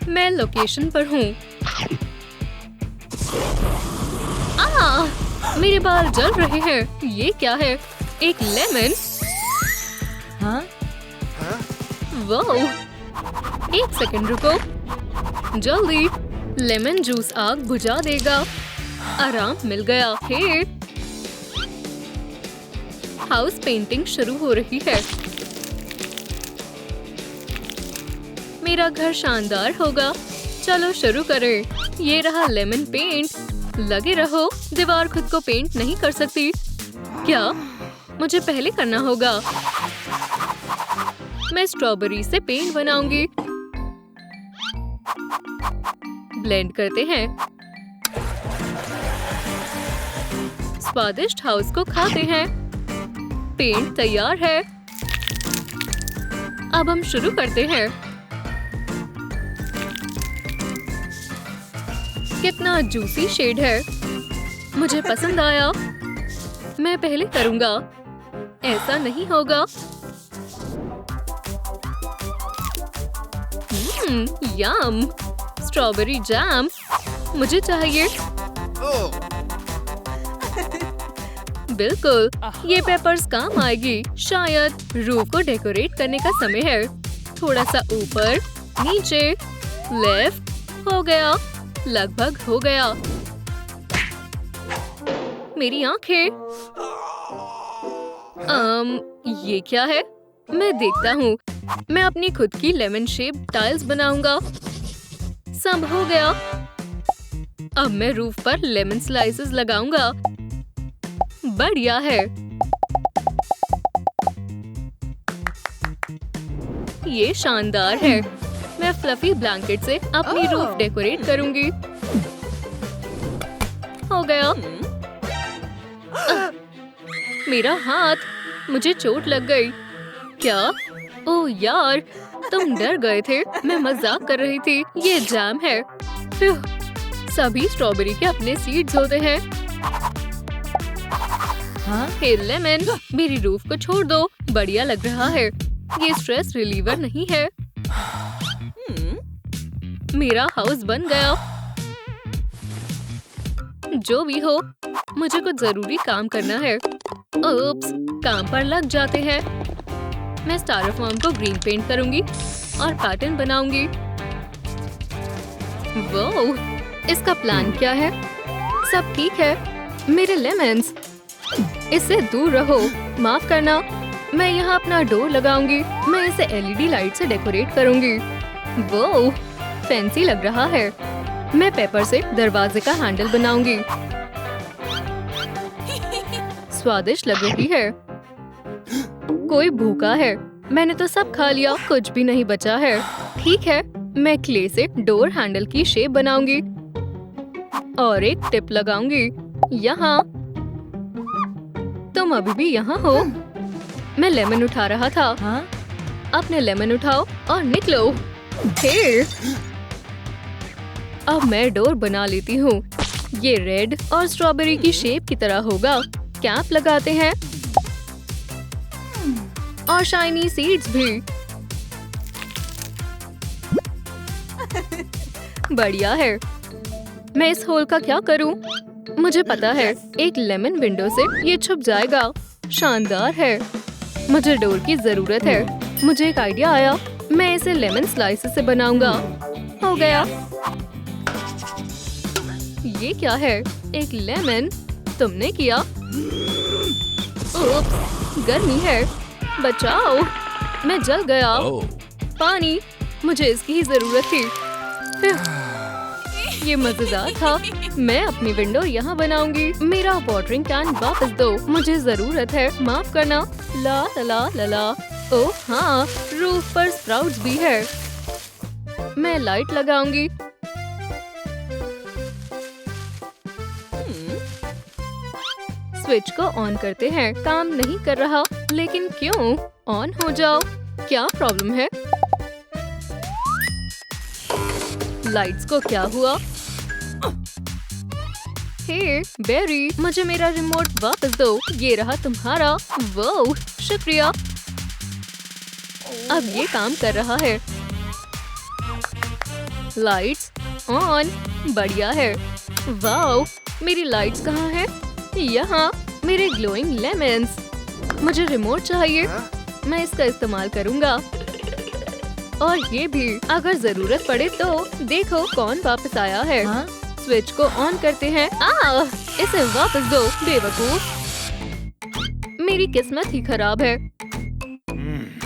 मैं लोकेशन पर हूँ। मेरे बाल जल रहे हैं। ये क्या है? एक लेमन? हाँ? वाओ! एक सेकंड रुको। जल्दी! लेमन जूस आग बुझा देगा। आराम मिल गया। हे! हाउस पेंटिंग शुरू हो रही है। मेरा घर शानदार होगा। चलो शुरू करें। ये रहा लेमन पेंट। लगे रहो, दीवार खुद को पेंट नहीं कर सकती। क्या? मुझे पहले करना होगा। मैं स्ट्रॉबेरी से पेंट बनाऊंगी। ब्लेंड करते हैं। स्वादिष्ट हाउस को खाते हैं। पेंट तैयार है। अब हम शुरू करते हैं। कितना जूसी शेड है। मुझे पसंद आया। मैं पहले करूंगा। ऐसा नहीं होगा। यम! स्ट्रॉबेरी जैम मुझे चाहिए। बिल्कुल, ये पेपर्स काम आएगी। शायद रूफ को डेकोरेट करने का समय है। थोड़ा सा ऊपर, नीचे, लेफ्ट। हो गया। लगभग हो गया। मेरी आंखें। ये क्या है? मैं देखता हूँ। मैं अपनी खुद की लेमन शेप टाइल्स बनाऊंगा। सब हो गया। अब मैं रूफ पर लेमन स्लाइसेस लगाऊंगा। बढ़िया है। ये शानदार है। मैं फ्लफी ब्लैंकेट से अपनी रूफ डेकोरेट करूंगी। हो गया। मेरा हाथ। मुझे चोट लग गई। क्या? ओह यार, तुम डर गए थे। मैं मजाक कर रही थी। ये जैम है। सभी स्ट्रॉबेरी के अपने सीड्स होते हैं। हाँ? हे लेमन, मेरी रूफ को छोड़ दो। बढ़िया लग रहा है। ये स्ट्रेस रिलीवर नहीं है। मेरा हाउस बन गया। जो भी हो, मुझे कुछ जरूरी काम करना है। ओप्स, काम पर लग जाते हैं। मैं स्टायरोफोम को ग्रीन पेंट करूंगी और पैटर्न बनाऊंगी। वाओ! इसका प्लान क्या है? सब ठीक है। मेरे लेमन्स, इससे दूर रहो। माफ करना। मैं यहाँ अपना डोर लगाऊंगी। मैं इसे एलईडी लाइट से डेकोरेट करूंगी। वाओ! फैंसी लग रहा है। मैं पेपर से दरवाजे का हैंडल बनाऊंगी। स्वादिष्ट लग रही है। कोई भूखा है। मैंने तो सब खा लिया। कुछ भी नहीं बचा है। ठीक है, मैं क्ले से डोर हैंडल की शेप बनाऊंगी और एक टिप लगाऊंगी यहाँ। तुम अभी भी यहाँ हो? मैं लेमन उठा रहा था। हाँ? अपने लेमन उठाओ और निकलो। हे! अब मैं डोर बना लेती हूँ। ये रेड और स्ट्रॉबेरी की शेप की तरह होगा। कैप लगाते हैं और शाइनी सीड्स भी। बढ़िया है। मैं इस होल का क्या करूं? मुझे पता है, एक लेमन विंडो से ये छुप जाएगा। शानदार है। मुझे डोर की जरूरत है। मुझे एक आइडिया आया। मैं इसे लेमन स्लाइसेस से बनाऊंगा। हो गया। ये क्या है? एक लेमन? तुमने किया? ओप्स, गर्मी है। बचाओ! मैं जल गया। पानी! मुझे इसकी ही जरूरत थी। ये मजेदार था। मैं अपनी विंडो यहाँ बनाऊंगी। मेरा वाटरिंग कैन वापस दो। मुझे जरूरत है। माफ करना। ला ला ला ला ला। ओह हाँ, रूफ पर स्प्राउट्स भी है। मैं लाइट लगाऊंगी। स्विच को ऑन करते हैं। काम नहीं कर रहा। लेकिन क्यों? ऑन हो जाओ। क्या प्रॉब्लम है? लाइट्स को क्या हुआ? हे बेरी, मुझे मेरा रिमोट वापस दो। ये रहा तुम्हारा। वाह, शुक्रिया। अब ये काम कर रहा है। Lights on. बढ़िया है। वाओ, मेरी लाइट्स कहाँ है? यहाँ मेरे ग्लोइंग लेमन्स। मुझे रिमोट चाहिए। मैं इसका इस्तेमाल करूँगा। और ये भी, अगर जरूरत पड़े तो। देखो कौन वापस आया है। हाँ? स्विच को ऑन करते हैं। इसे वापस दो बेवकूफ। मेरी किस्मत ही खराब है।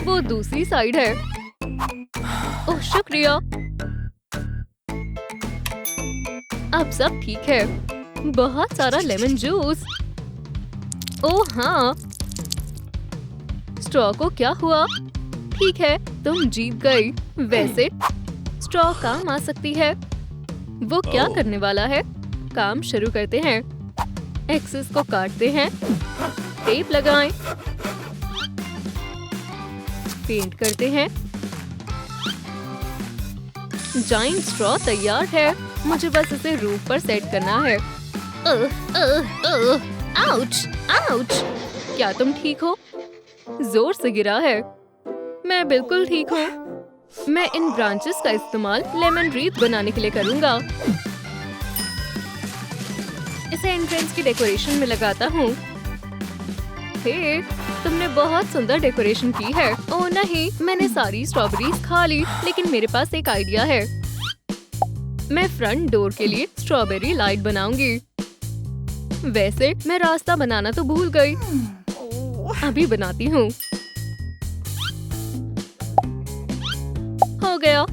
वो दूसरी साइड है। ओह शुक्रिया। अब सब ठीक है। बहुत सारा लेमन जूस। ओह हाँ। स्ट्रॉ को क्या हुआ? ठीक है, तुम जीत गई। वैसे स्ट्रॉ काम आ सकती है। वो क्या करने वाला है? काम शुरू करते हैं। एक्सेस को काटते हैं। टेप लगाएं। पेंट करते हैं। जाइंट स्ट्रॉ तैयार है। मुझे बस इसे रूफ पर सेट करना है। Ouch, ouch. क्या तुम ठीक हो? जोर से गिरा है। मैं बिल्कुल ठीक हूँ। मैं इन ब्रांचेस का इस्तेमाल लेमन रीथ बनाने के लिए करूँगा। इसे एंट्रेंस की डेकोरेशन में लगाता हूँ। हे, तुमने बहुत सुंदर डेकोरेशन की है। ओह नहीं, मैंने सारी स्ट्रॉबेरीज खा ली। लेकिन मेरे पास एक आइडिया है। मैं फ्रंट डोर के लिए स्ट्रॉबेरी लाइट बनाऊंगी। वैसे मैं रास्ता बनाना तो भूल गई। अभी बनाती हूँ। हो गया।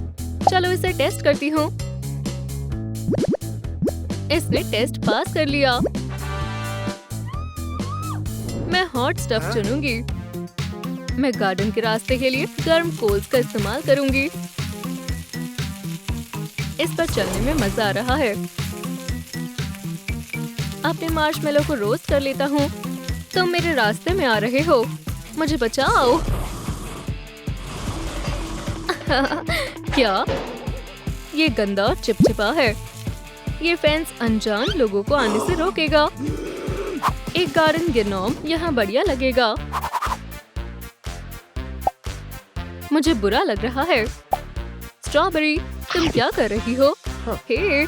चलो इसे टेस्ट करती हूँ। इसने टेस्ट पास कर लिया। मैं हॉट स्टफ चुनूंगी। मैं गार्डन के रास्ते के लिए गर्म कोल्स का इस्तेमाल करूंगी। इस पर चलने में मजा आ रहा है। अपने मार्शमेलो को रोस्ट कर लेता हूँ। तुम मेरे रास्ते में आ रहे हो। मुझे बचाओ। क्या? ये गंदा और चिपचिपा है। ये फेंस अनजान लोगों को आने से रोकेगा। एक गार्डन गिनोम यहाँ बढ़िया लगेगा। मुझे बुरा लग रहा है। स्ट्रॉबेरी, तुम क्या कर रही हो? हे,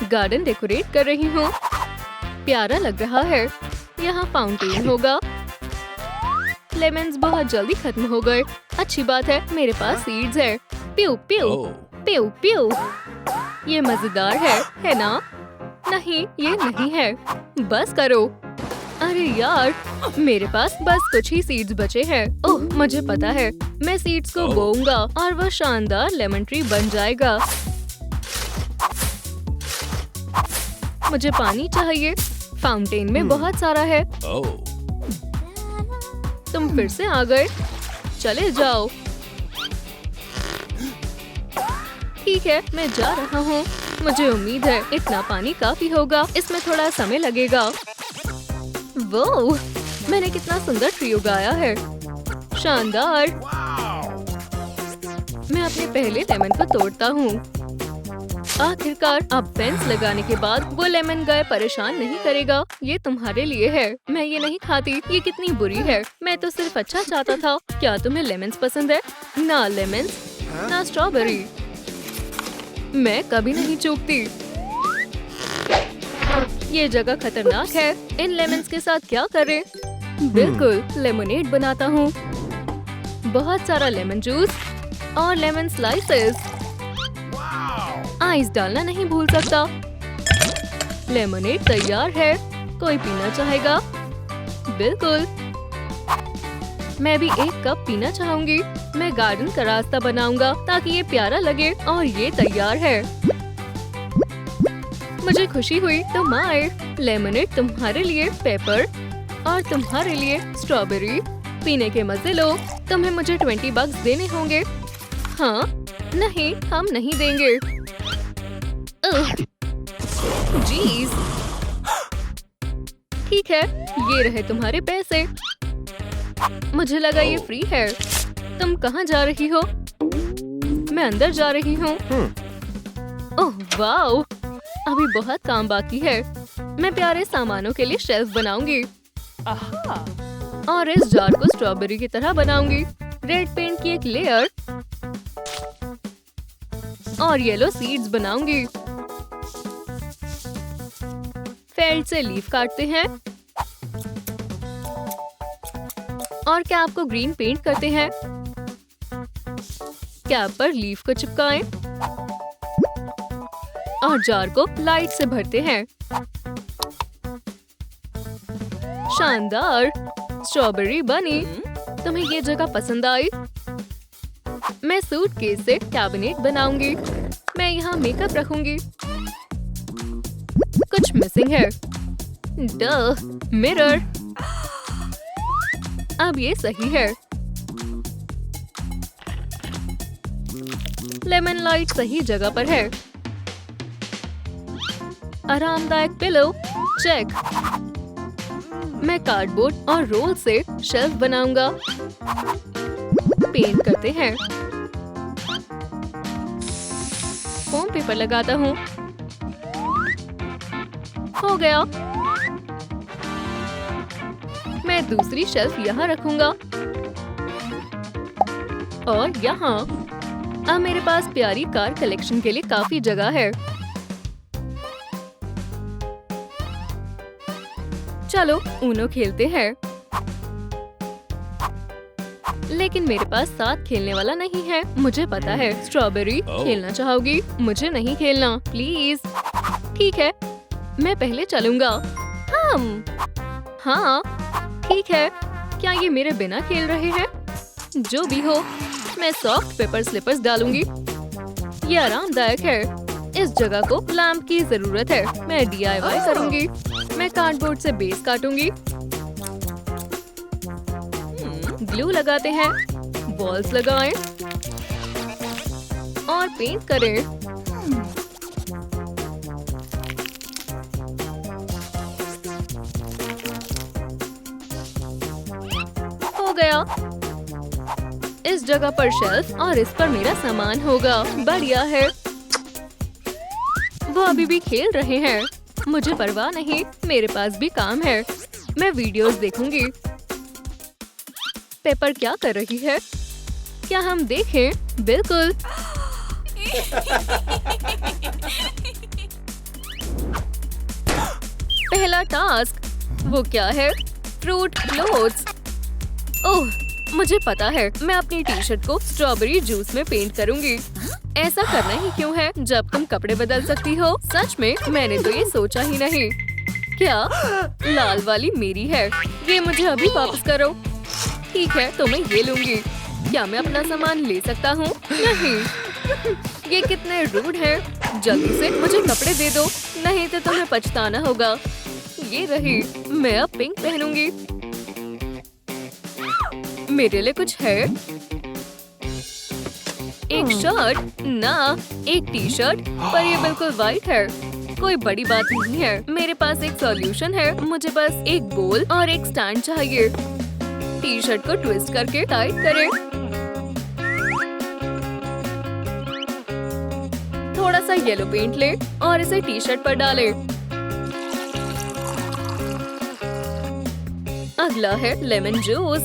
गार्डन डेकोरेट कर रही हूँ। प्यारा लग रहा है। यहाँ फाउंटेन होगा। लेमन्स बहुत जल्दी खत्म हो गए। अच्छी बात है, मेरे पास सीड्स है। प्यू प्यू प्यू प्यू। ये मजेदार है ना? नहीं, ये नहीं है। बस करो। अरे यार, मेरे पास बस कुछ ही सीड्स बचे हैं। ओह, मुझे पता है। मैं सीड्स को बोऊंगा और वह शानदार लेमन ट्री बन जाएगा। मुझे पानी चाहिए। फाउंटेन में बहुत सारा है। तुम फिर से आ गए। चले जाओ। ठीक है, मैं जा रहा हूँ। मुझे उम्मीद है इतना पानी काफी होगा। इसमें थोड़ा समय लगेगा। वो, मैंने कितना सुंदर ट्री उगाया है। शानदार। मैं अपने पहले लेमन को तोड़ता हूँ। आखिरकार, अब फेंस लगाने के बाद वो लेमन गाय परेशान नहीं करेगा। ये तुम्हारे लिए है। मैं ये नहीं खाती। ये कितनी बुरी है। मैं तो सिर्फ अच्छा चाहता था। क्या तुम्हें लेमन्स पसंद है? ना लेमन्स, ना स्ट्रॉबेरी। मैं कभी नहीं चूकती। ये जगह खतरनाक है। इन लेमन्स के साथ क्या करें? बिल्कुल, लेमोनेड बनाता हूँ। बहुत सारा लेमन जूस और लेमन स्लाइसेस। आइस डालना नहीं भूल सकता। लेमोनेड तैयार है। कोई पीना चाहेगा? बिल्कुल। मैं भी एक कप पीना चाहूंगी। मैं गार्डन का रास्ता बनाऊंगा ताकि ये प्यारा लगे। और ये तैयार है। मुझे खुशी हुई तुम आए। लेमोनेड तुम्हारे लिए, पेपर, और तुम्हारे लिए स्ट्रॉबेरी। पीने के मजे लो। तुम्हें मुझे 20 बक्स देने होंगे। हाँ? नहीं, हम नहीं देंगे। जीज। ठीक है, ये रहे तुम्हारे पैसे। मुझे लगा ये फ्री है। तुम कहाँ जा रही हो? मैं अंदर जा रही हूँ। ओह वाओ, अभी बहुत काम बाकी है। मैं प्यारे सामानों के लिए शेल्फ बनाऊंगी। और इस जार को स्ट्रॉबेरी की तरह बनाऊंगी। रेड पेंट की एक लेयर। और येलो सीड्स बनाऊंगी। फेल्ट से लीफ काटते हैं और कैप को ग्रीन पेंट करते हैं। कैप पर लीफ को चिपकाएं और जार को लाइट से भरते हैं। शानदार स्ट्रॉबेरी बनी। तुम्हें ये जगह पसंद आई? मैं सूटकेस से कैबिनेट बनाऊंगी। मैं यहाँ मेकअप रखूंगी। कुछ मिसिंग है। मिरर। अब ये सही है। लेमन लाइट सही जगह पर है। आरामदायक पिलो चेक। मैं कार्डबोर्ड और रोल से शेल्फ बनाऊंगा। पेंट करते हैं। फोम पेपर लगाता हूँ। हो गया। मैं दूसरी शेल्फ यहाँ रखूंगा और यहाँ। अब मेरे पास प्यारी कार कलेक्शन के लिए काफी जगह है। चलो ऊनो खेलते हैं। लेकिन मेरे पास साथ खेलने वाला नहीं है। मुझे पता है। स्ट्रॉबेरी खेलना चाहोगी? मुझे नहीं खेलना प्लीज। ठीक है, मैं पहले चलूंगा। हाँ ठीक है। क्या ये मेरे बिना खेल रहे हैं? जो भी हो, मैं सॉफ्ट पेपर स्लिपर्स डालूंगी। ये आरामदायक है। इस जगह को लैम्प की जरूरत है। मैं DIY करूंगी। मैं कार्डबोर्ड से बेस काटूंगी। ग्लू लगाते हैं। बॉल्स लगाएं और पेंट करें। हो गया। इस जगह पर शेल्फ और इस पर मेरा सामान होगा। बढ़िया है। वो अभी भी खेल रहे हैं। मुझे परवाह नहीं। मेरे पास भी काम है। मैं वीडियोस देखूंगी। पेपर क्या कर रही है? क्या हम देखें? बिल्कुल। पहला टास्क। वो क्या है? Fruit clothes. ओह, मुझे पता है। मैं अपनी टी-शर्ट को स्ट्रॉबेरी जूस में पेंट करूंगी। ऐसा करना ही क्यों है जब तुम कपड़े बदल सकती हो? सच में मैंने तो ये सोचा ही नहीं। क्या लाल वाली मेरी है? ये मुझे अभी वापस करो। ठीक है, तो मैं ये लूंगी। क्या मैं अपना सामान ले सकता हूँ? नहीं। ये कितने रूड हैं। जल्दी से मुझे कपड़े दे दो, नहीं तो तुम्हें पछताना होगा। ये रही। मैं अब पिंक पहनूंगी। मेरे लिए कुछ है? एक शर्ट? ना, एक टी-शर्ट। पर ये बिल्कुल व्हाइट है। कोई बड़ी बात नहीं है। मेरे पास एक सॉल्यूशन है। मुझे बस एक बोल और एक स्टैंड चाहिए। टी-शर्ट को ट्विस्ट करके टाइट करें। थोड़ा सा येलो पेंट ले और इसे टी-शर्ट पर डालें। अगला है लेमन जूस।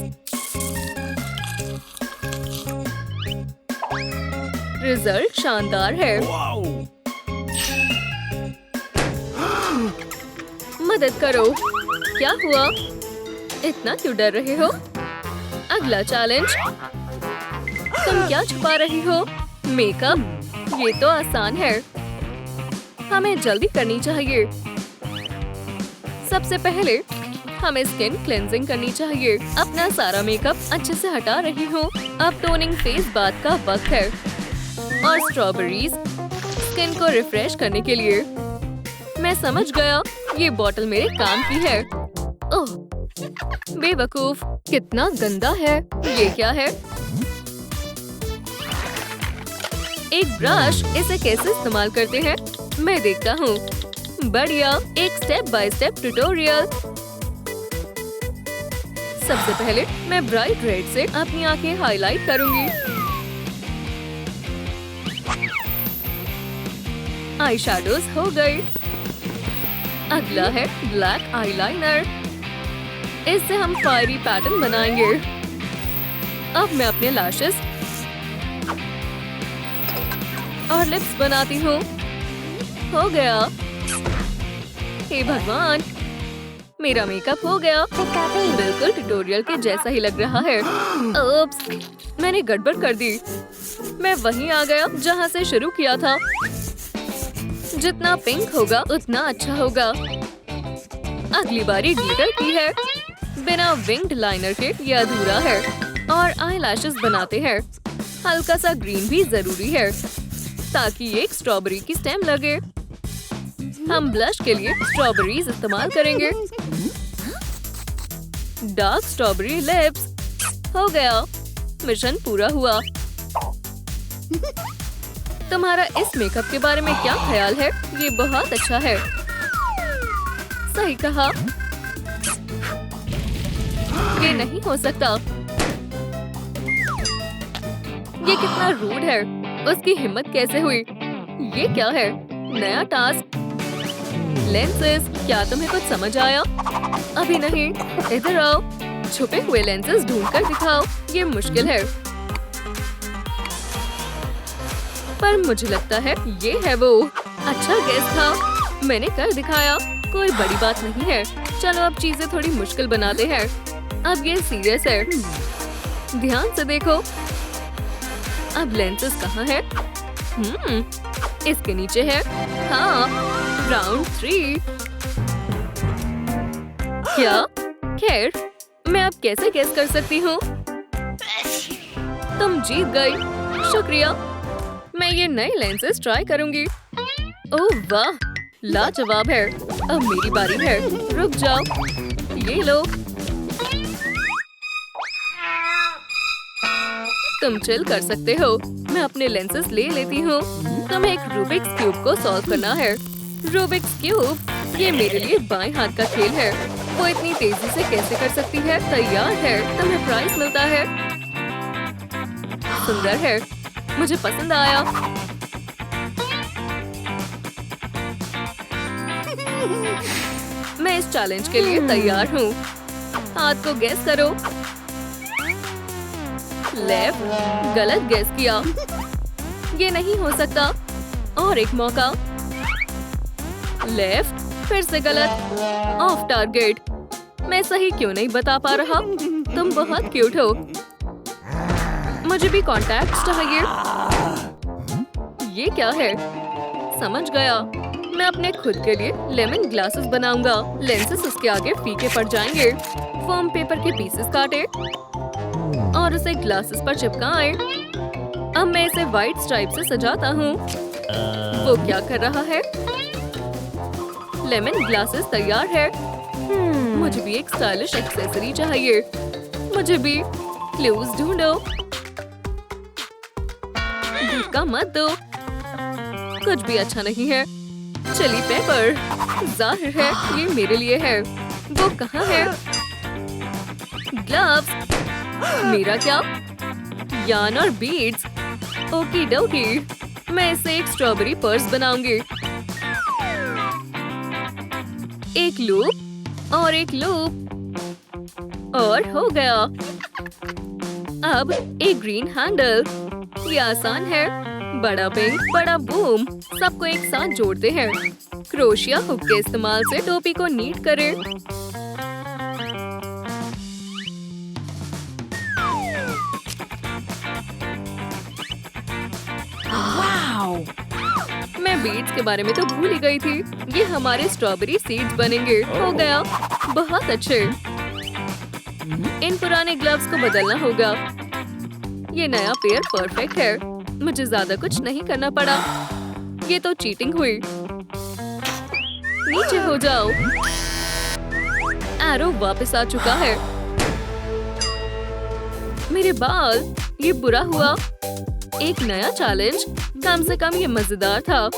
रिजल्ट शानदार है। मदद करो। क्या हुआ? इतना क्यों डर रहे हो? अगला चैलेंज। तुम क्या छुपा रही हो? मेकअप? ये तो आसान है। हमें जल्दी करनी चाहिए। सबसे पहले हमें स्किन क्लेंजिंग करनी चाहिए। अपना सारा मेकअप अच्छे से हटा रही हूँ। अब टोनिंग फेस बाथ का वक्त है और स्ट्रॉबेरीज स्किन को रिफ्रेश करने के लिए। मैं समझ गया। ये बोतल मेरे काम की है। ओह, बेवकूफ। कितना गंदा है। ये क्या है? एक ब्रश। इसे कैसे इस्तेमाल करते हैं? मैं देखता हूँ। बढ़िया। एक स्टेप बाय स्टेप ट्यूटोरियल। सबसे पहले मैं ब्राइट रेड से अपनी आंखें हाईलाइट करूंगी। आई शैडोज हो गए। अगला है ब्लैक आईलाइनर। इससे हम फायरी पैटर्न बनाएंगे। अब मैं अपने लैशेस और लिप्स बनाती हूँ। हो गया। हे भगवान, मेरा मेकअप हो गया। बिल्कुल ट्यूटोरियल के जैसा ही लग रहा है। ओप्स, मैंने गड़बड़ कर दी। मैं वहीं आ गया जहाँ से शुरू किया था। जितना पिंक होगा उतना अच्छा होगा। अगली बारी ग्लिटर की है। बिना विंग्ड लाइनर के ये अधूरा है। और आईलैशेस बनाते हैं। हल्का सा ग्रीन भी जरूरी है ताकि एक स्ट्रॉबेरी की स्टेम लगे। हम ब्लश के लिए स्ट्रॉबेरीज इस्तेमाल करेंगे। Dark strawberry lips. हो गया। मिशन पूरा हुआ। तुम्हारा इस मेकअप के बारे में क्या ख्याल है? ये बहुत अच्छा है। सही कहा। ये नहीं हो सकता। ये कितना रूड है। उसकी हिम्मत कैसे हुई? ये क्या है? नया टास्क। लेंसेज, क्या तुम्हें कुछ समझ आया? अभी नहीं। इधर आओ। छुपे हुए लेंसेज ढूंढकर दिखाओ। ये मुश्किल है, पर मुझे लगता है ये है वो। अच्छा गेस था। मैंने कर दिखाया। कोई बड़ी बात नहीं है। चलो अब चीजें थोड़ी मुश्किल बनाते हैं। अब ये सीरियस है। ध्यान से देखो। अब लेंसेज कहाँ है? इसके नीचे है। हाँ, राउंड 3। क्या? खैर, मैं अब कैसे गेस कर सकती हूँ? तुम जीत गई। शुक्रिया। मैं ये नए लेंसेज ट्राई करूंगी। ओह वाह, लाजवाब है। अब मेरी बारी है। रुक जाओ। ये लो। तुम चिल कर सकते हो। मैं अपने लेंसेज ले लेती हूँ। तुम्हें एक रूबिक्स क्यूब को सॉल्व करना है। रूबिक्स क्यूब, ये मेरे लिए बाएं हाथ का खेल है। वो इतनी तेजी से कैसे कर सकती है? तैयार है। तुम्हें प्राइज मिलता है। सुंदर है। मुझे पसंद आया। मैं इस चैलेंज के लिए तैयार हूँ। हाथ को गैस करो। लेफ्ट। गलत गैस किया। ये नहीं हो सकता। और एक मौका। लेफ्ट। फिर से गलत। Of target. मैं सही क्यों नहीं बता पा रहा? तुम बहुत क्यूट हो। मुझे भी कॉन्टैक्ट चाहिए। ये क्या है? समझ गया। मैं अपने खुद के लिए लेमन ग्लासेस बनाऊंगा। लेंसेस उसके आगे फीके पड़ जाएंगे। फोम पेपर के पीसेस काटे और उसे ग्लासेस पर चिपकाएं। अब मैं इसे व्हाइट स्ट्राइप से सजाता हूँ। वो क्या कर रहा है? लेमन ग्लासेस तैयार है। मुझे भी एक स्टाइलिश एक्सेसरी चाहिए। मुझे भी। क्लूज ढूंढो। धक्का मत दो। कुछ भी अच्छा नहीं है। Chili pepper. जाहिर है ये मेरे लिए है। वो कहाँ है? ग्लव्स। मेरा क्या? यान और बीड्स। ओकी डोकी। मैं इससे एक स्ट्रॉबेरी पर्स बनाऊंगी। एक लूप और एक लूप। और हो गया। अब एक ग्रीन हैंडल। ये आसान है। बड़ा पिंक, बड़ा बूम। सबको एक साथ जोड़ते हैं। क्रोशिया हुक के इस्तेमाल से टोपी को नीट करें। वाओ! मैं बीड्स के बारे में तो भूल ही गई थी। ये हमारे स्ट्रॉबेरी सीड्स बनेंगे। हो गया। बहुत अच्छे। इन पुराने ग्लव्स को बदलना होगा। ये नया पेयर परफेक्ट है। मुझे ज्यादा कुछ नहीं करना पड़ा। ये तो चीटिंग हुई। नीचे हो जाओ। एरो वापस आ चुका है। मेरे बाल। ये बुरा हुआ। एक नया चैलेंज। कम से कम ये मजेदार था।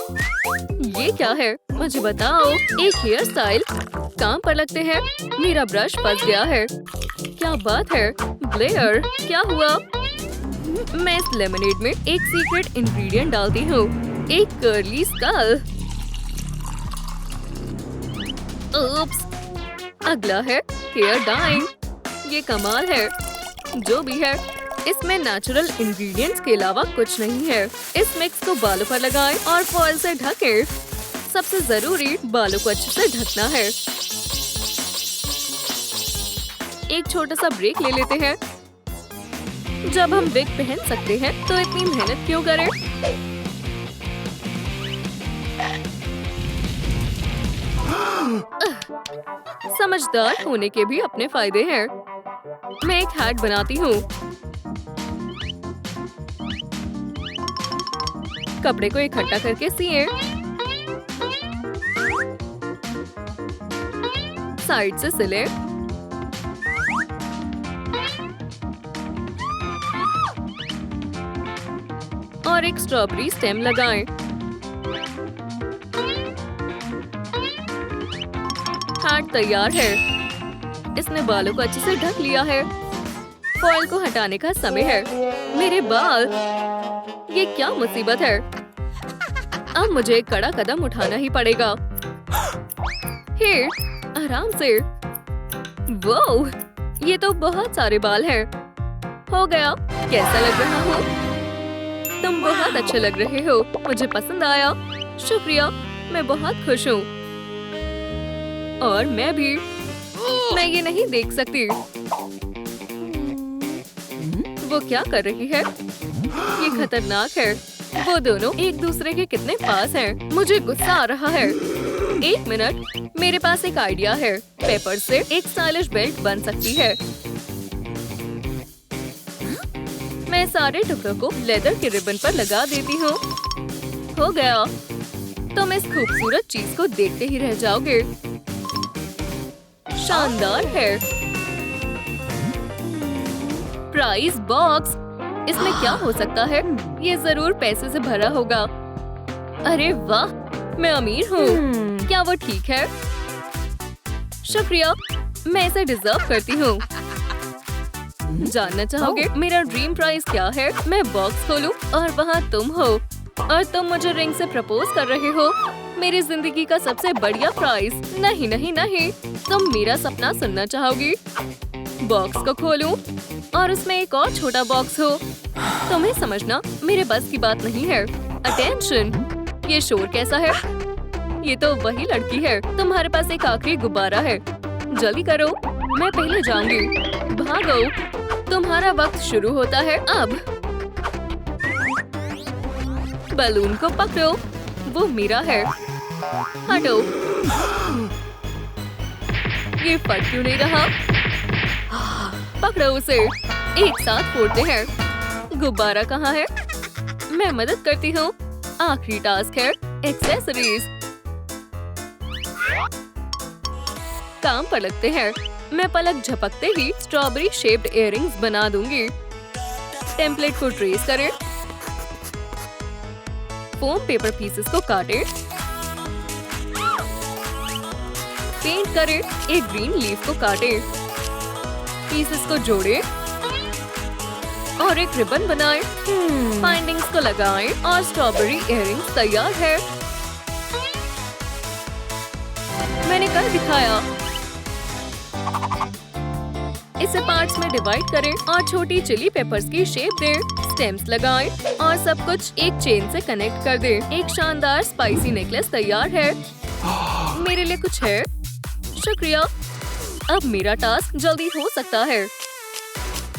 ये क्या है? मुझे बताओ। एक हेयर स्टाइल। काम पर लगते हैं। मेरा ब्रश फंस गया है। क्या बात है? ब्लेयर, क्या हुआ? मैं इस लेमनेड में एक सीक्रेट इंग्रेडिएंट डालती हूँ। एक कर्ली स्कल। उप्स। अगला है हेयर डाइंग। ये कमाल है। जो भी है, इसमें नेचुरल इंग्रेडिएंट्स के अलावा कुछ नहीं है। इस मिक्स को बालों पर लगाएं और फॉयल से ढकें। सबसे जरूरी बालों को अच्छे से ढकना है। एक छोटा सा ब्रेक ले लेते हैं। जब हम विग पहन सकते हैं तो इतनी मेहनत क्यों करें? समझदार होने के भी अपने फायदे हैं। मैं एक हैट बनाती हूँ। कपड़े को इकट्ठा करके सिए। साइड से सिले। और एक स्ट्रॉबेरी स्टेम लगाएं। हैट तैयार है। इसने बालों को अच्छे से ढक लिया है। फॉयल को हटाने का समय है। मेरे बाल, ये क्या मुसीबत है। अब मुझे एक कड़ा कदम उठाना ही पड़ेगा। हियर, आराम से। वो, ये तो बहुत सारे बाल हैं। हो गया। कैसा लग रहा हूँ? तुम बहुत अच्छे लग रहे हो। मुझे पसंद आया। शुक्रिया, मैं बहुत खुश हूँ। और मैं भी। मैं ये नहीं देख सकती। वो क्या कर रही है? ये खतरनाक है। वो दोनों एक दूसरे के कितने पास हैं। मुझे गुस्सा आ रहा है। एक मिनट, मेरे पास एक आइडिया है। पेपर से एक स्टाइलिश बेल्ट बन सकती है। मैं सारे टुकड़ों को लेदर के रिबन पर लगा देती हूँ। हो गया। तुम इस खूबसूरत चीज को देखते ही रह जाओगे। शानदार है। Price box. इसमें क्या हो सकता है? ये जरूर पैसे से भरा होगा। अरे वाह, मैं अमीर हूँ। क्या वो ठीक है? शुक्रिया, मैं इसे डिजर्व करती हूँ। जानना चाहोगे मेरा ड्रीम प्राइस क्या है? मैं बॉक्स खोलूं और वहाँ तुम हो और तुम मुझे रिंग से प्रपोज कर रहे हो। मेरी जिंदगी का सबसे बढ़िया प्राइस। नहीं नहीं नहीं, तुम मेरा सपना सुनना चाहोगी? बॉक्स को खोलूं और उसमें एक और छोटा बॉक्स हो। तुम्हें समझना मेरे बस की बात नहीं है। अटेंशन, ये शोर कैसा है? ये तो वही लड़की है। तुम्हारे पास एक आखिरी गुब्बारा है। जल्दी करो, मैं पहले जाऊंगी। भागो, तुम्हारा वक्त शुरू होता है अब। बलून को पकड़ो, वो मेरा है। हटो। ये फट क्यों नहीं रहा? पकड़ो उसे। एक साथ फोड़ते हैं। गुब्बारा कहाँ है? मैं मदद करती हूँ। आखिरी टास्क है एक्सेसरीज। काम पर लगते हैं। मैं पलक झपकते ही स्ट्रॉबेरी शेप्ड इयररिंग्स बना दूंगी। टेम्पलेट को ट्रेस करें। फोम पेपर पीसेस को काटें। पेंट करें। एक ग्रीन लीफ को काटें। पीसेस को जोड़ें और एक रिबन बनाएं। फाइंडिंग्स को लगाएं और स्ट्रॉबेरी इयररिंग्स तैयार है। मैंने कर दिखाया। इसे पार्ट्स में डिवाइड करें और छोटी चिली पेपर्स की शेप दें। स्टेम्स लगाएं और सब कुछ एक चेन से कनेक्ट कर दें। एक शानदार स्पाइसी नेकलेस तैयार है। मेरे लिए कुछ है? शुक्रिया। अब मेरा टास्क जल्दी हो सकता है।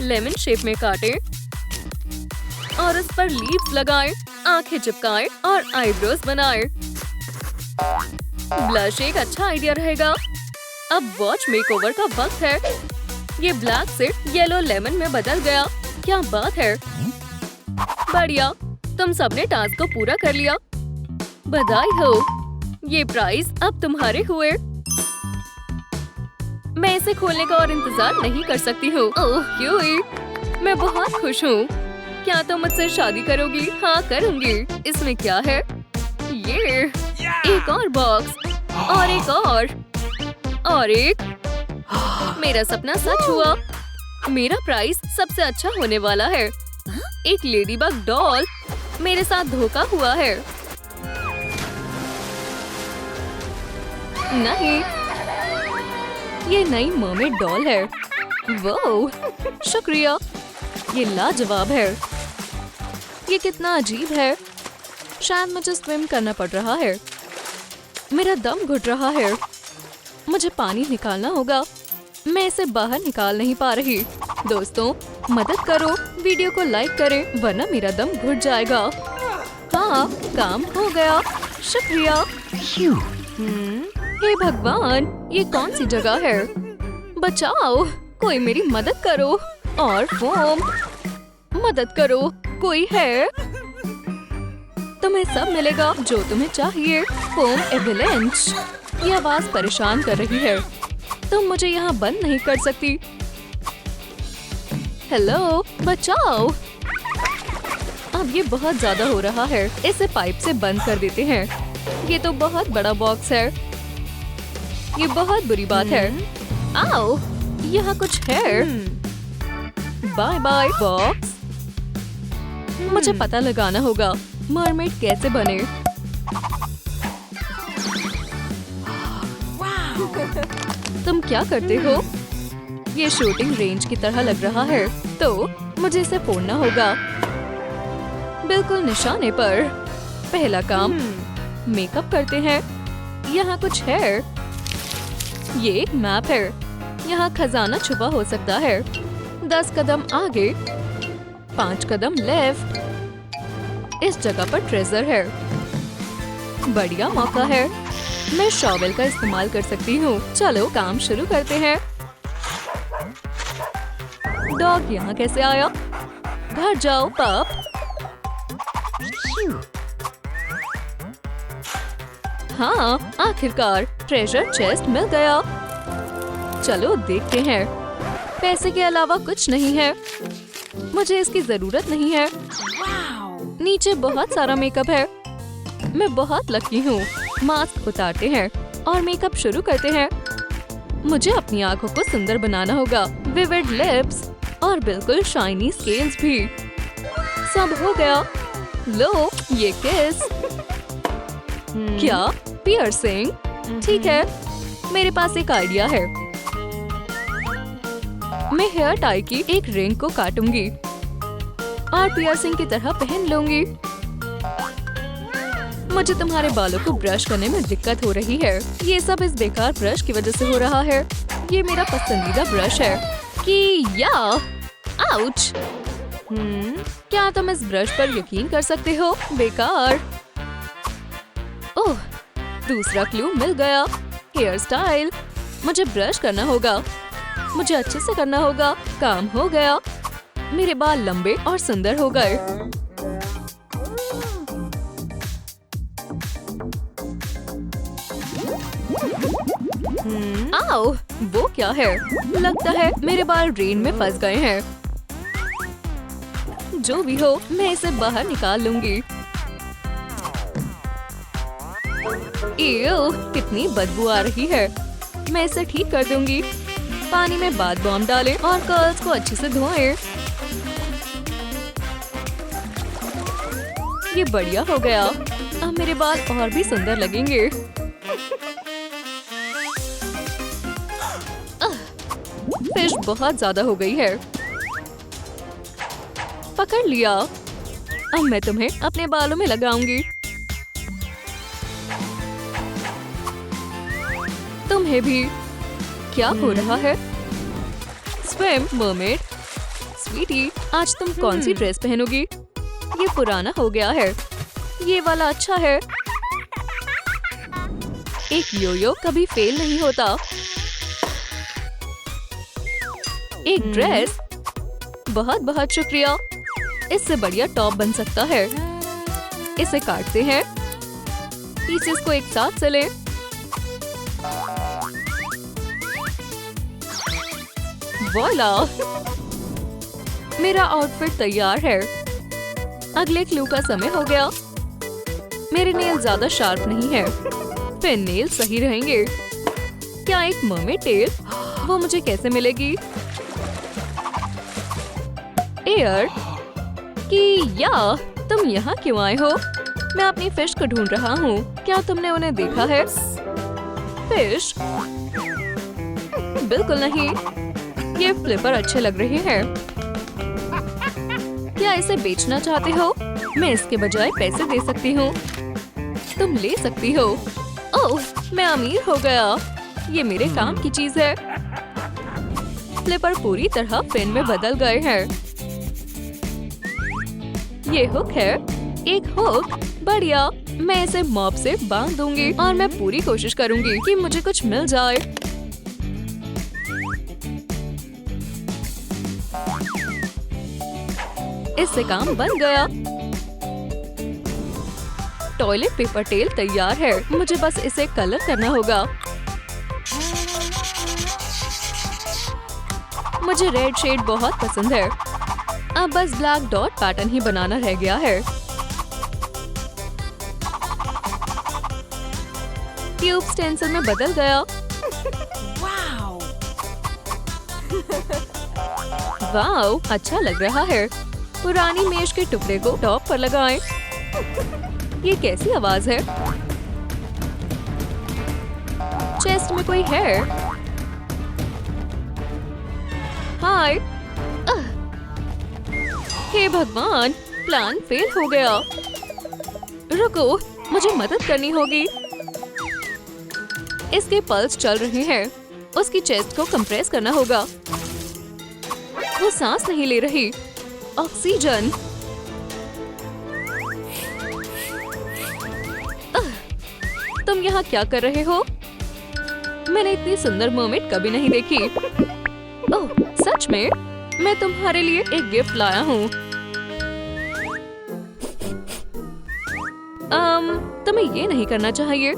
लेमन शेप में काटें और उस पर लीव्स लगाएं, आंखें चिपकाएं और आईब्रोज बनाएं। ब्लश एक अच्छा आइडिया रहेगा। अब वॉच मेकओवर का वक्त है। ये ब्लैक से येलो लेमन में बदल गया। क्या बात है। बढ़िया, तुम सबने टास्क को पूरा कर लिया। बधाई हो। ये प्राइज अब तुम्हारे हुए। मैं इसे खोलने का और इंतजार नहीं कर सकती हूँ। ओह क्यूई, मैं बहुत खुश हूँ। क्या तुम मुझसे शादी करोगी? हाँ करूँगी। इसमें क्या है? ये एक और बॉक्स और एक और एक। मेरा सपना सच हुआ। मेरा प्राइस सबसे अच्छा होने वाला है। एक लेडीबग डॉल। मेरे साथ धोखा हुआ है। नहीं, ये नई मर्मेड डॉल है। वो शुक्रिया। ये लाजवाब है। ये कितना अजीब है। शायद मुझे स्विम करना पड़ रहा है। मेरा दम घुट रहा है। मुझे पानी निकालना होगा। मैं इसे बाहर निकाल नहीं पा रही। दोस्तों मदद करो, वीडियो को लाइक करें वरना मेरा दम घुट जाएगा। हाँ, काम हो गया, शुक्रिया। हे भगवान, ये कौन सी जगह है? बचाओ, कोई मेरी मदद करो। और फोम, मदद करो, कोई है? तुम्हें सब मिलेगा जो तुम्हें चाहिए। Foam avalanche. ये आवाज परेशान कर रही है। तुम मुझे यहाँ बंद नहीं कर सकती। हेलो, बचाओ। अब ये बहुत ज्यादा हो रहा है। इसे पाइप से बंद कर देते हैं। ये तो बहुत बड़ा बॉक्स है। ये बहुत बुरी बात है। आओ, यहाँ कुछ है। Bye bye box. मुझे पता लगाना होगा मरमेड कैसे बने। तुम क्या करते हो? ये शूटिंग रेंज की तरह लग रहा है, तो मुझे इसे फोड़ना होगा। बिल्कुल निशाने पर। पहला काम, मेकअप करते हैं। यहाँ कुछ है। ये एक मैप है। यहाँ खजाना छुपा हो सकता है। 10 कदम आगे, 5 कदम लेफ्ट। इस जगह पर ट्रेजर है। बढ़िया मौका है। मैं शॉवेल का इस्तेमाल कर सकती हूँ। चलो काम शुरू करते हैं। डॉग यहाँ कैसे आया? घर जाओ पप। हाँ, आखिरकार ट्रेजर चेस्ट मिल गया। चलो देखते हैं। पैसे के अलावा कुछ नहीं है। मुझे इसकी जरूरत नहीं है। नीचे बहुत सारा मेकअप है। मैं बहुत लकी हूँ। मास्क उतारते हैं और मेकअप शुरू करते हैं। मुझे अपनी आंखों को सुंदर बनाना होगा। विविड लिप्स और बिल्कुल शाइनी स्केल्स भी। सब हो गया। लो, ये किस। क्या पियर्सिंग? ठीक है, मेरे पास एक आइडिया है। मैं हेयर टाई की एक रिंग को काटूंगी और पियर्सिंग की तरह पहन लूंगी। मुझे तुम्हारे बालों को ब्रश करने में दिक्कत हो रही है। ये सब इस बेकार ब्रश की वजह से हो रहा है। ये मेरा पसंदीदा ब्रश है। कि या आउच। क्या तुम इस ब्रश पर यकीन कर सकते हो? बेकार। ओह, दूसरा क्लू मिल गया। Hair style. मुझे ब्रश करना होगा। मुझे अच्छे से करना होगा। काम हो गया। मेरे बाल लंबे और सुंदर हो गए। आओ, वो क्या है? लगता है मेरे बाल ड्रेन में फंस गए हैं। जो भी हो, मैं इसे बाहर निकाल लूंगी। एव, कितनी बदबू आ रही है। मैं इसे ठीक कर दूंगी। पानी में बाथ बॉम्ब डालें और कर्ल्स को अच्छे से धोएं। ये बढ़िया हो गया। अब मेरे बाल और भी सुंदर लगेंगे। फिश बहुत ज्यादा हो गई है। पकड़ लिया। अब मैं तुम्हें अपने बालों में लगाऊंगी। तुम्हें भी। क्या हो रहा है? Swim mermaid. स्वीटी, आज तुम कौन सी ड्रेस पहनोगी? ये पुराना हो गया है। ये वाला अच्छा है। एक योयो कभी फेल नहीं होता। एक ड्रेस। बहुत बहुत शुक्रिया। इससे बढ़िया टॉप बन सकता है। इसे काटते हैं। पीसेस को एक साथ सिलें। वॉला! मेरा आउटफिट तैयार है। अगले क्लू का समय हो गया। मेरे नेल ज्यादा शार्प नहीं है। फिर नेल सही रहेंगे। क्या एक मर्मेड टेल? वो मुझे कैसे मिलेगी? एयर कि या तुम यहाँ क्यों आए हो? मैं अपनी फिश को ढूंढ रहा हूँ। क्या तुमने उन्हें देखा है? फिश? बिल्कुल नहीं। ये फ्लिपर अच्छे लग रहे हैं। क्या इसे बेचना चाहते हो? मैं इसके बजाय पैसे दे सकती हूँ। तुम ले सकती हो। ओह, मैं अमीर हो गया। ये मेरे काम की चीज है। फ्लिपर पूरी तरह पेन में बदल गए हैं। ये हुक है। एक हुक, बढ़िया। मैं इसे मॉप से बांध दूंगी और मैं पूरी कोशिश करूंगी कि मुझे कुछ मिल जाए। इससे काम बन गया। टॉयलेट पेपर टेल तैयार है। मुझे बस इसे कलर करना होगा। मुझे रेड शेड बहुत पसंद है। अब बस ब्लैक डॉट पैटर्न ही बनाना रह गया है। ट्यूब स्टेंसिल में बदल गया। वाओ, अच्छा लग रहा है। पुरानी मेज के टुकड़े को टॉप पर लगाएं। ये कैसी आवाज है? चेस्ट में कोई है? हाय। हे भगवान, प्लान फेल हो गया। रुको, मुझे मदद करनी होगी। इसके पल्स चल रहे हैं। उसकी चेस्ट को कंप्रेस करना होगा। वो सांस नहीं ले रही। ऑक्सीजन। तुम यहाँ क्या कर रहे हो? मैंने इतनी सुंदर मर्मेड कभी नहीं देखी। ओह, सच में? मैं तुम्हारे लिए एक गिफ्ट लाया हूँ। तुम्हें ये नहीं करना चाहिए।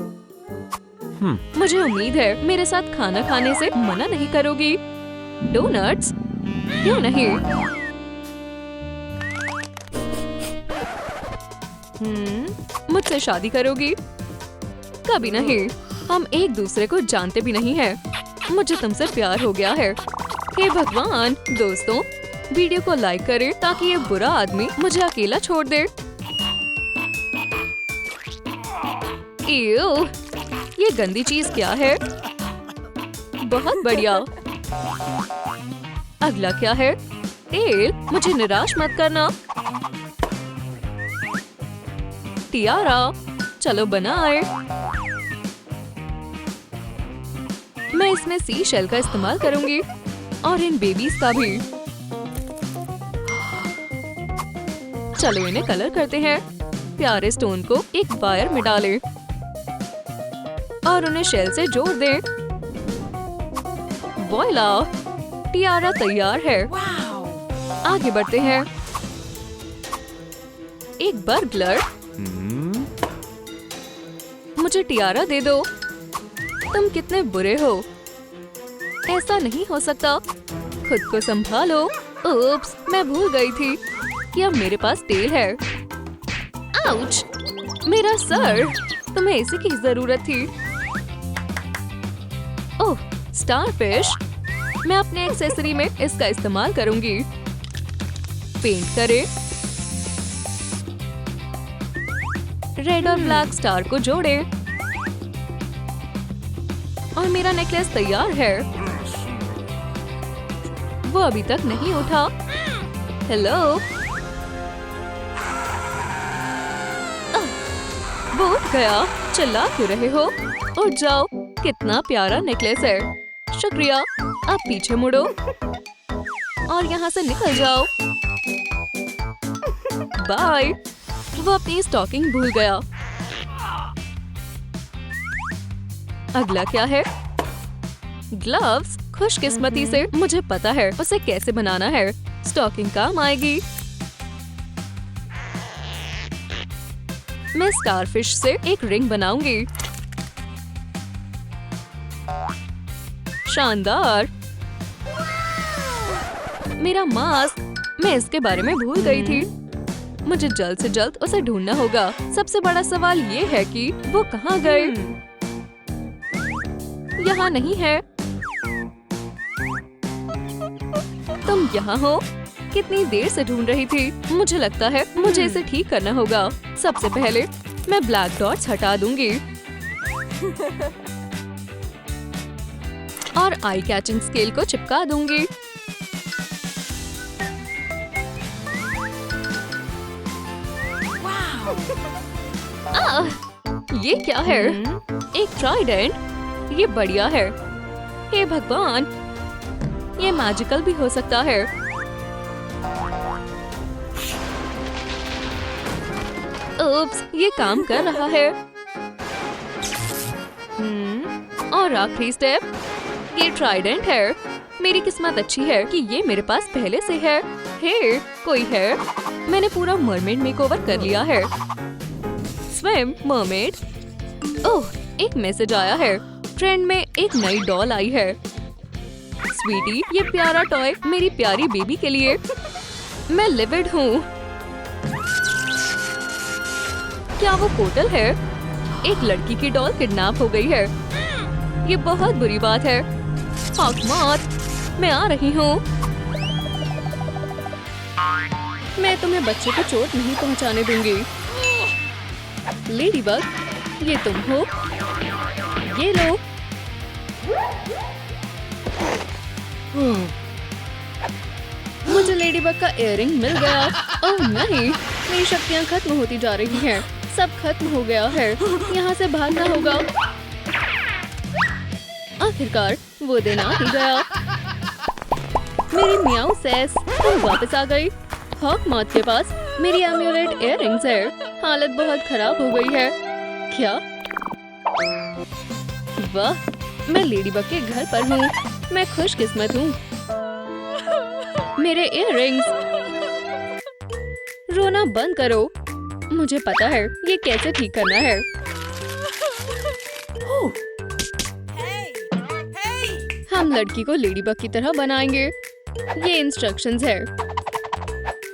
मुझे उम्मीद है मेरे साथ खाना खाने से मना नहीं करोगी। डोनट्स? क्यों नहीं? मुझसे शादी करोगी? कभी नहीं। हम एक दूसरे को जानते भी नहीं हैं। मुझे तुमसे प्यार हो गया है। हे भगवान, दोस्तों, वीडियो को लाइक करें ताकि ये बुरा आदमी मुझे अकेला छोड़ दे। इयो, ये गंदी चीज क्या है? बहुत बढ़िया। अगला क्या है? तेल। मुझे निराश मत करना। टियारा, चलो बनाए। मैं इसमें सी शेल का इस्तेमाल करूंगी और इन बेबीज का भी। चलो इन्हें कलर करते हैं। प्यारे स्टोन को एक वायर में डालें और उन्हें शेल से जोड़ दें। वॉइला, टियारा तैयार है। आगे बढ़ते हैं। एक बर्गलर। मुझे टियारा दे दो। तुम कितने बुरे हो। ऐसा नहीं हो सकता। खुद को संभालो। उप्स, मैं भूल गई थी कि अब मेरे पास तेल है। आउच, मेरा सर। तुम्हें इसी की जरूरत थी। ओह, स्टारफिश। मैं अपने एक्सेसरी में इसका इस्तेमाल करूंगी। पेंट करें। रेड और ब्लैक स्टार को जोड़ें। और मेरा नेकलेस तैयार है। वो अभी तक नहीं उठा। हेलो। वो उठ गया। चिल्ला क्यों रहे हो? उठ जाओ। कितना प्यारा नेकलेस है। शुक्रिया। अब पीछे मुड़ो और यहाँ से निकल जाओ। बाय। वो अपनी स्टॉकिंग भूल गया। अगला क्या है? ग्लव्स। खुशकिस्मती से मुझे पता है उसे कैसे बनाना है। स्टॉकिंग काम आएगी। मैं स्टारफिश से एक रिंग बनाऊंगी। शानदार। मेरा मास्क। मैं इसके बारे में भूल गई थी। मुझे जल्द से जल्द उसे ढूंढना होगा। सबसे बड़ा सवाल ये है कि वो कहाँ गए? यहाँ नहीं है। तुम यहाँ हो? कितनी देर से ढूंढ रही थी। मुझे लगता है मुझे इसे ठीक करना होगा। सबसे पहले मैं ब्लैक डॉट्स हटा दूंगी और आई कैचिंग स्केल को चिपका दूंगी। आह, ये क्या है? एक ट्राइडेंट? ये बढ़िया है। हे भगवान, ये मैजिकल भी हो सकता है। उप्स, ये काम कर रहा है। और आखिरी स्टेप, ये ट्राइडेंट है। मेरी किस्मत अच्छी है कि ये मेरे पास पहले से है। हे, कोई है? मैंने पूरा मरमेड मेकओवर कर लिया है। Swim mermaid. ओह, एक मैसेज आया है। ट्रेंड में एक नई डॉल आई है। स्वीटी, ये प्यारा टॉय मेरी प्यारी बेबी के लिए। मैं लिविड हूँ। क्या वो पोर्टल है? एक लड़की की डॉल किडनैप हो गई है। ये बहुत बुरी बात है। हॉकमॉथ, मैं आ रही हूँ। मैं तुम्हें बच्चे को चोट नहीं पहुँचाने दूंगी। लेडीबग, ये तुम हो? ये लो। मुझे लेडीबग का इयररिंग मिल गया। ओह नहीं, मेरी शक्तियाँ खत्म होती जा रही हैं। सब खत्म हो गया है। यहाँ से भागना होगा। आखिरकार वो दिन आ ही गया। मेरी मियाऊ सेस, तुम वापस आ गई। हॉकमॉथ के पास मेरी एम्यूलेट इयररिंग्स है। हालत बहुत खराब हो गई है। क्या? वाह, मैं लेडीबग के घर पर हूँ। मैं खुशकिस्मत हूँ। मेरे इयररिंग्स। रोना बंद करो। मुझे पता है ये कैसे ठीक करना है। हम लड़की को लेडीबग की तरह बनाएंगे। ये इंस्ट्रक्शंस है।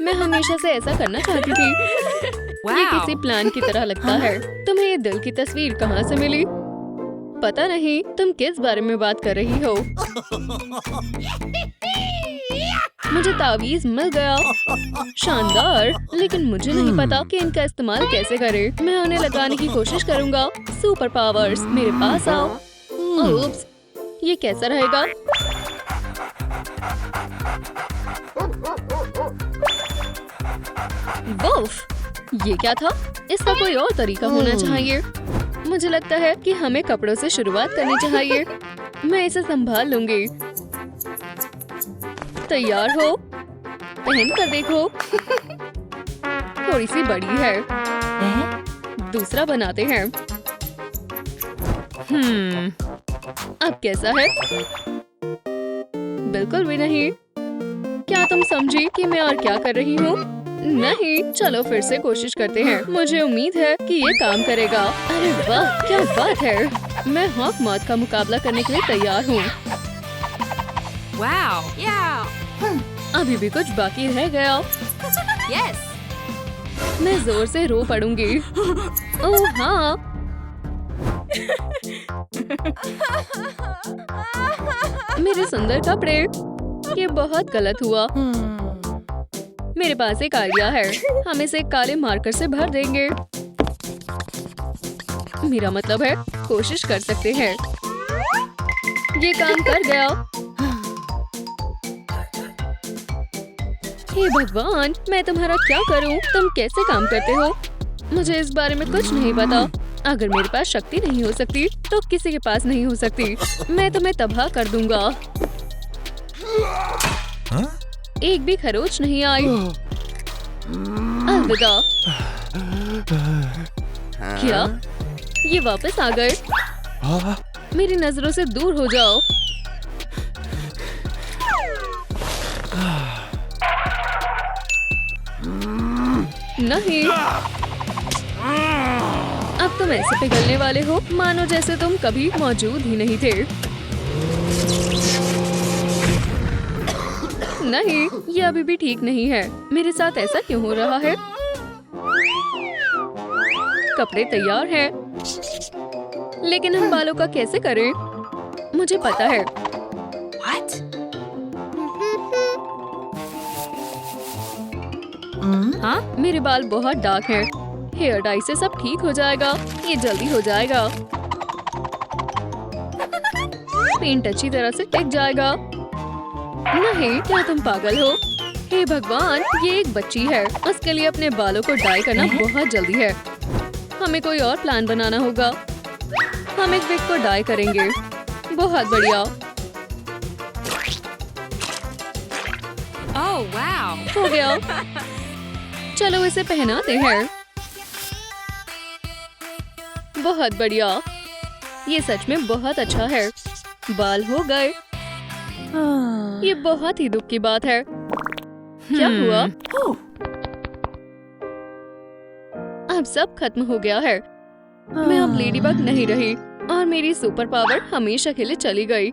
मैं हमेशा से ऐसा करना चाहती थी। ये किसी प्लान की तरह लगता है। तुम्हें ये दिल की तस्वीर कहाँ से मिली? पता नहीं तुम किस बारे में बात कर रही हो। मुझे तावीज मिल गया। शानदार, लेकिन मुझे नहीं पता कि इनका इस्तेमाल कैसे करें। मैं उन्हें लगाने की कोशिश करूंगा। सुपर पावर्स, मेरे पास आओ। ओप्स, ये कैसा रहेगा? वुफ, ये क्या था? इसका कोई और तरीका होना चाहिए। मुझे लगता है कि हमें कपड़ों से शुरुआत करनी चाहिए। मैं इसे संभाल लूंगी। तैयार हो? पहन कर देखो। थोड़ी सी बड़ी है। दूसरा बनाते हैं। अब कैसा है? बिल्कुल भी नहीं। क्या तुम समझी कि मैं और क्या कर रही हूँ? नहीं, चलो फिर से कोशिश करते हैं। मुझे उम्मीद है कि ये काम करेगा। अरे वाह, क्या बात है। मैं हॉकमॉथ का मुकाबला करने के लिए तैयार हूँ। अभी भी कुछ बाकी रह गया। मैं जोर से रो पड़ूंगी। ओह हाँ। मेरे सुंदर कपड़े। ये बहुत गलत हुआ। मेरे पास एक आइडिया है। हम इसे काले मार्कर से भर देंगे। मेरा मतलब है कोशिश कर सकते हैं। ये काम कर गया। हे भगवान, मैं तुम्हारा क्या करूं? तुम कैसे काम करते हो? मुझे इस बारे में कुछ नहीं पता। अगर मेरे पास शक्ति नहीं हो सकती तो किसी के पास नहीं हो सकती। मैं तुम्हें तबाह कर दूंगा। एक भी खरोच नहीं आई। अलविदा। क्या? ये वापस आ गए? मेरी नजरों से दूर हो जाओ। नहीं, अब तुम ऐसे पिघलने वाले हो मानो जैसे तुम कभी मौजूद ही नहीं थे। नहीं, ये अभी भी ठीक नहीं है। मेरे साथ ऐसा क्यों हो रहा है? कपड़े तैयार हैं, लेकिन हम बालों का कैसे करें? मुझे पता है। हाँ, मेरे बाल बहुत डार्क हैं। हेयर डाई से सब ठीक हो जाएगा। ये जल्दी हो जाएगा। पेंट अच्छी तरह से टिक जाएगा। नहीं, क्या तुम पागल हो? हे भगवान, ये एक बच्ची है। उसके लिए अपने बालों को डाई करना बहुत जल्दी है। हमें कोई और प्लान बनाना होगा। हम एक विग को डाई करेंगे। बहुत बढ़िया। Oh wow! हो गया। चलो इसे पहनाते हैं। बहुत बढ़िया। ये सच में बहुत अच्छा है। बाल हो गए। ये बहुत ही दुख की बात है। क्या हुआ? अब सब खत्म हो गया है। मैं अब लेडीबग नहीं रही और मेरी सुपर पावर हमेशा के लिए चली गई।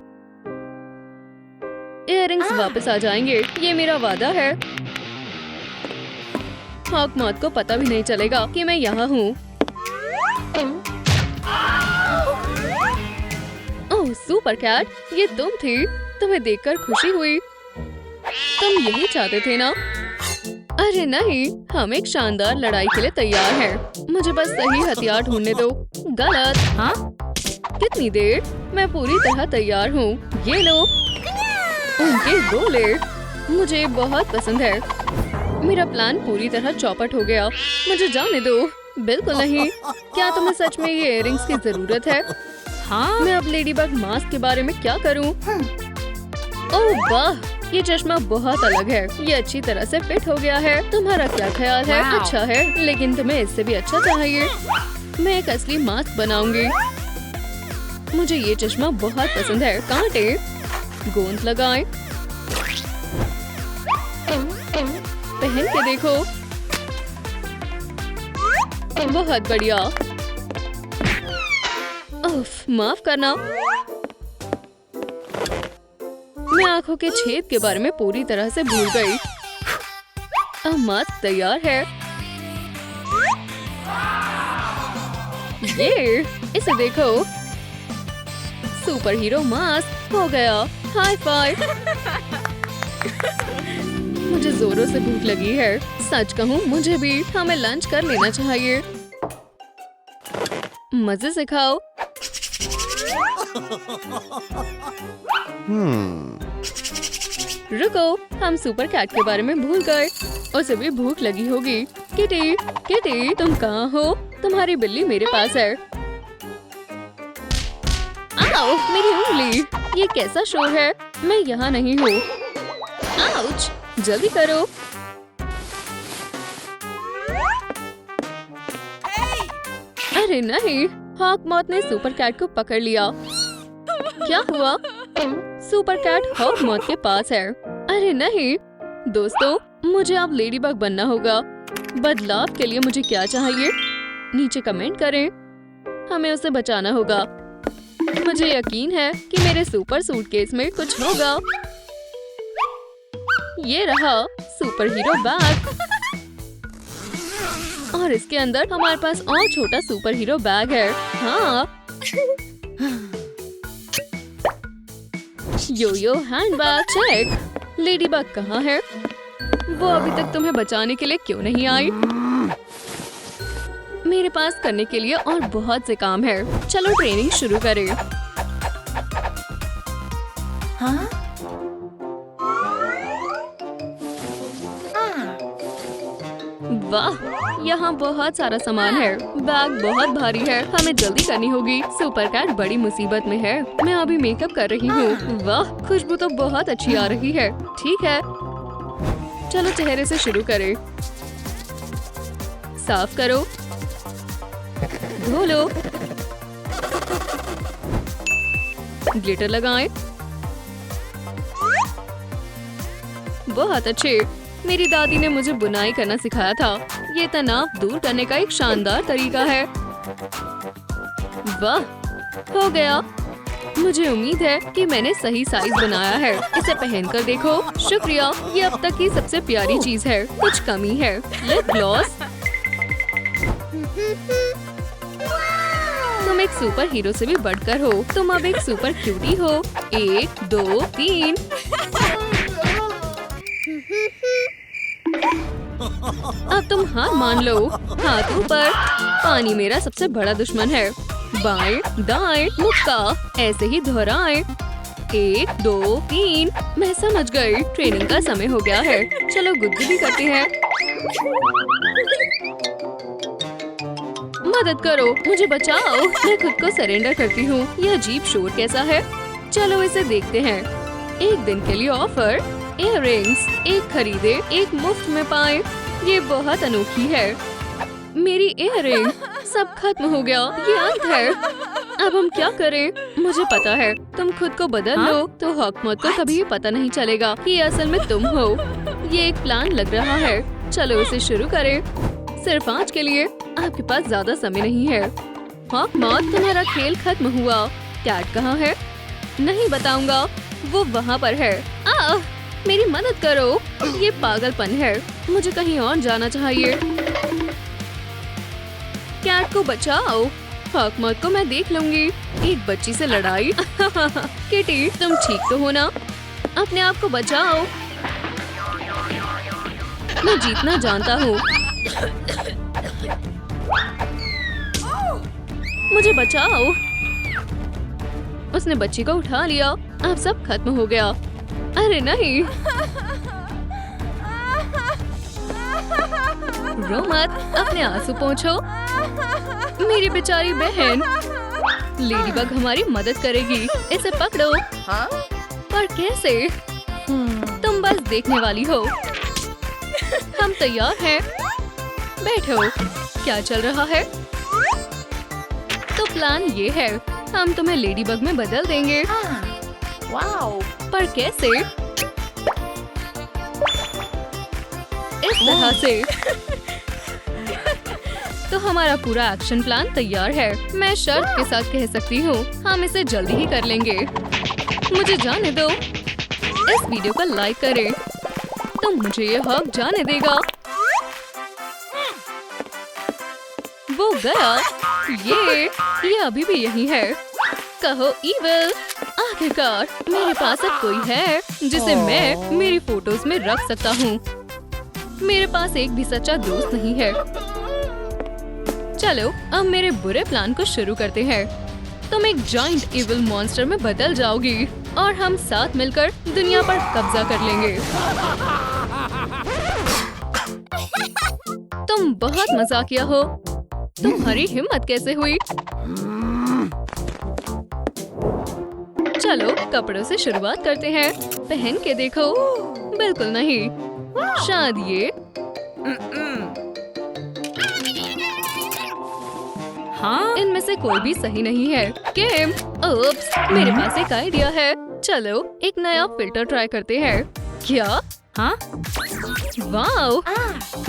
इयररिंग्स वापस आ जाएंगे, ये मेरा वादा है। हॉकमॉथ को पता भी नहीं चलेगा कि मैं यहाँ हूँ। ओह सुपर कैट, ये तुम थी। तुम्हें देखकर खुशी हुई। तुम यही चाहते थे ना? अरे नहीं, हम एक शानदार लड़ाई के लिए तैयार हैं। मुझे बस सही हथियार ढूंढने दो। गलत। हाँ? कितनी देर? मैं पूरी तरह तैयार हूँ। ये लो। उनके गोले मुझे बहुत पसंद है। मेरा प्लान पूरी तरह चौपट हो गया। मुझे जाने दो। बिल्कुल नहीं। क्या तुम्हें सच में ये इयररिंग्स की जरूरत है? हाँ? मैं अब लेडीबग मास्क के बारे में क्या करूं? ओह वाह, ये चश्मा बहुत अलग है। ये अच्छी तरह से फिट हो गया है। तुम्हारा क्या ख्याल है? वाव। अच्छा है, लेकिन तुम्हें इससे भी अच्छा चाहिए। मैं एक असली मास्क बनाऊंगी। मुझे ये चश्मा बहुत पसंद है। कांटे, गोंद लगाएं। पहन के देखो। बहुत बढ़िया। उफ, माफ करना। मैं आंखों के छेद के बारे में पूरी तरह से भूल गई। अब मास्क तैयार है। ये, इसे देखो। सुपर हीरो मास्क हो गया। High five. मुझे जोरों से भूख लगी है। सच कहूँ मुझे भी। हमें लंच कर लेना चाहिए। मजे से खाओ। रुको, हम सुपर कैट के बारे में भूल गए। उसे भी भूख लगी होगी। किटी, किटी, तुम कहाँ हो? तुम्हारी बिल्ली मेरे पास है। आओ, मेरी उंगली। ये कैसा शोर है? मैं यहाँ नहीं हूँ। आउच, जल्दी करो। अरे नहीं, हॉकमॉथ ने सुपर कैट को पकड़ लिया। क्या हुआ? सुपर कैट हॉकमॉथ के पास है। अरे नहीं दोस्तों, मुझे अब लेडीबग बनना होगा। बदलाव के लिए मुझे क्या चाहिए? नीचे कमेंट करें। हमें उसे बचाना होगा। मुझे यकीन है कि मेरे सुपर सूटकेस में कुछ होगा। ये रहा सुपर हीरो बैग। और इसके अंदर हमारे पास और छोटा सुपर हीरो बैग है। हाँ। यो हैंडबैग चेक। लेडीबग कहाँ है? वो अभी तक तुम्हें बचाने के लिए क्यों नहीं आई? मेरे पास करने के लिए और बहुत से काम है। चलो ट्रेनिंग शुरू करें। हाँ? वाह, यहाँ बहुत सारा सामान है। बैग बहुत भारी है। हमें जल्दी करनी होगी। सुपर कैट बड़ी मुसीबत में है। मैं अभी मेकअप कर रही हूँ। वाह, खुशबू तो बहुत अच्छी आ रही है। ठीक है, चलो चेहरे से शुरू करें। साफ करो, धो लो, ग्लिटर लगाएं। बहुत अच्छे। मेरी दादी ने मुझे बुनाई करना सिखाया था। ये तनाव दूर करने का एक शानदार तरीका है। वाह, हो गया। मुझे उम्मीद है कि मैंने सही साइज बनाया है। इसे पहनकर देखो। शुक्रिया, ये अब तक की सबसे प्यारी चीज है। कुछ कमी है। Lip gloss. तुम एक सुपर हीरो से भी बढ़कर हो। तुम अब एक सुपर क्यूटी हो। 1 2 3। अब तुम हार मान लो। हाथ ऊपर। पानी मेरा सबसे बड़ा दुश्मन है। बाएं दाएं मुक्का, ऐसे ही दोहराएं। 1 2 3। मैं समझ गई। ट्रेनिंग का समय हो गया है। चलो गुदगुदी करते हैं। मदद करो, मुझे बचाओ। मैं खुद को सरेंडर करती हूँ। यह अजीब शोर कैसा है? चलो इसे देखते हैं। एक दिन के लिए ऑफर, इयररिंग्स, एक खरीदे एक मुफ्त में पाए। ये बहुत अनोखी है। मेरी इयररिंग सब खत्म हो गया। ये अंत है। अब हम क्या करें? मुझे पता है, तुम खुद को बदल लो तो हकमत को कभी पता नहीं चलेगा कि ये असल में तुम हो। ये एक प्लान लग रहा है। चलो इसे शुरू करें। सिर्फ आज के लिए। आपके पास ज्यादा समय नहीं है। हकमत, तुम्हारा खेल खत्म हुआ। कैट कहाँ है? नहीं बताऊंगा। वो वहाँ पर है। मेरी मदद करो। ये पागलपन है। मुझे कहीं और जाना चाहिए। कैट को बचाओ। हकमत को मैं देख लूंगी। एक बच्ची से लड़ाई। किटी, तुम ठीक तो हो ना? अपने आप को बचाओ। मैं जीतना जानता हूँ। मुझे बचाओ। उसने बच्ची को उठा लिया। अब सब खत्म हो गया। अरे नहीं। रो मत, अपने आंसू पोंछो। मेरी बेचारी बहन। लेडीबग हमारी मदद करेगी। इसे पकड़ो। पर कैसे? तुम बस देखने वाली हो। हम तैयार हैं। बैठो। क्या चल रहा है? तो प्लान ये है, हम तुम्हें लेडीबग में बदल देंगे। वाओ। पर कैसे? इस तरह से। तो हमारा पूरा एक्शन प्लान तैयार है। मैं शर्त के साथ कह सकती हूँ, हम इसे जल्दी ही कर लेंगे। मुझे जाने दो। इस वीडियो को लाइक करें। तो मुझे ये हक जाने देगा। वो गया। ये अभी भी यही है। कहो इविल। आखिरकार मेरे पास अब कोई है जिसे मैं मेरी फोटोज में रख सकता हूँ। मेरे पास एक भी सच्चा दोस्त नहीं है। चलो अब मेरे बुरे प्लान को शुरू करते हैं। तुम एक जाइंट इविल मॉन्स्टर में बदल जाओगी और हम साथ मिलकर दुनिया पर कब्जा कर लेंगे। तुम बहुत मजाकिया हो। तुम्हारी हिम्मत कैसे हुई? चलो कपड़ों से शुरुआत करते हैं। पहन के देखो। बिल्कुल नहीं। शायद ये। हाँ? इनमें से कोई भी सही नहीं है। किम, ओप्स, मेरे पास एक आइडिया है। चलो एक नया फिल्टर ट्राई करते हैं। क्या? हाँ? वाओ,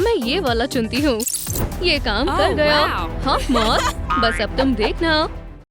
मैं ये वाला चुनती हूँ। ये काम कर ओह, गया। वाओ। हाँ मौत, बस अब तुम देखना।